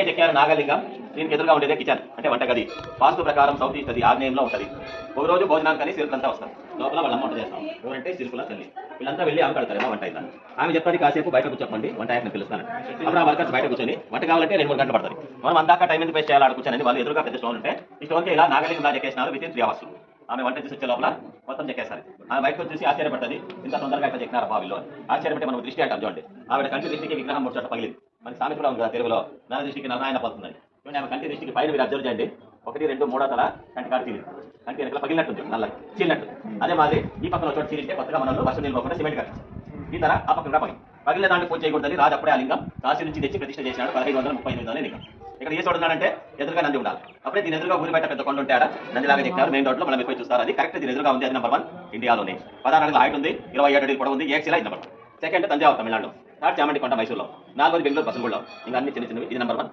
చెక్కారు నాగలింగం. దీనికి ఎదురుగా ఉండేదే కిచెన్ అంటే వంటగది. వాస్తు ప్రకారం సౌత్ ఈస్ట్ అది ఆగ్నేయంలో ఉంటుంది. ఒక రోజు భోజనానికని సిరుకులంతా వస్తారు. లోపల వాళ్ళ వంట చేస్తాం. ఎవరంటే సిరుకుల తల్లి. వీళ్ళంతా వెళ్ళి ఆమె కడతారేమో వంట అయిందని. ఆమె చెప్తాది కాసేపు బయట కూర్చోండి వంట ఆయన పిలుస్తాను. అప్పుడు ఆ వర్కర్స్ బయట కూర్చొని వంట కావాలంటే 2-3 గంటలు పడుతుంది. మనం అందాక టైం ఎందుకు వేస్ట్ చేయాలి ఆడ కూర్చొని వాళ్ళు ఎదురుగా పెద్ద స్టోన్ ఉంటే ఈ స్టోన్కి ఇలా నాగలింగం చెక్కేసినారు విత్ ఇన్ 3 hours. ఆమె వంట చేసి వచ్చే లోపల మొత్తం చెక్కేస్తారు. ఆమె బయటకు చూసి ఆశ్చర్యపడుతుంది, ఇంత తొందరగా ఇట్లా చెక్కినారు బావిలో. ఆశ్చర్యపడితే మనం దృష్టి అంటాం చూడండి. ఆవిడ కంటి దృష్టికి విగ్రహం 3 చోట్ల పగిలింది. మనకి సామెత కూడా ఉంది కదా తెలుగులో, నర దృష్టికి నారాయణ పడుతుందని. చూడండి ఆమె కంటి దృష్టికి పైన మీరు అబ్జర్వ్ చేయండి. 1, 2, 3 తల కంటి కాడు చీలింది. కంటి వెనకాల పగిలినట్టుంది, నల్ల చీలినట్టు. అదే మాది ఈ పక్కన చోట చీలిస్తే కొత్తగా మనలో వర్షం నిలవకుండా సిమెంట్ కట్టింది. ఈ తర ఆ పక్కన పగిలిన దాంట్లో పూజ చేయకూడదని రాజు అప్పుడే ఆ లింగం కాశీ నుంచి తెచ్చి ప్రతిష్ఠ చేసినాడు. 1538 లింగం. ఇక్కడ ఏ చూడున్నాడంటే ఎదురుగా నంది ఉండాలి. అప్పుడే దీని ఎదురుగా ఊరి బయట పెద్ద కొండ ఉంటాడు, నందిలాగా చెప్తారు. మెయిన్ రోడ్ లో మనం ఎక్కువ చూస్తారు. అది కరెక్ట్ దీని ఎదురుగా ఉంది. అది నెంబర్ 1 ఇండియాలోనే. 16 అడుగుల హైట్ ఉంది, 27 అడుగులు పొడవు ఉంది. ఏక్సిలా ఇది నెంబర్ 1. సెకండ్ తంజావూరు తమిళనాడులో. థర్డ్ చామండి కొండ మైసూరులో. 4వది బెంగళూరు బసంగూడలో. ఇంకా అన్ని చిన్న చిన్నవి. ఇది నెంబర్ 1.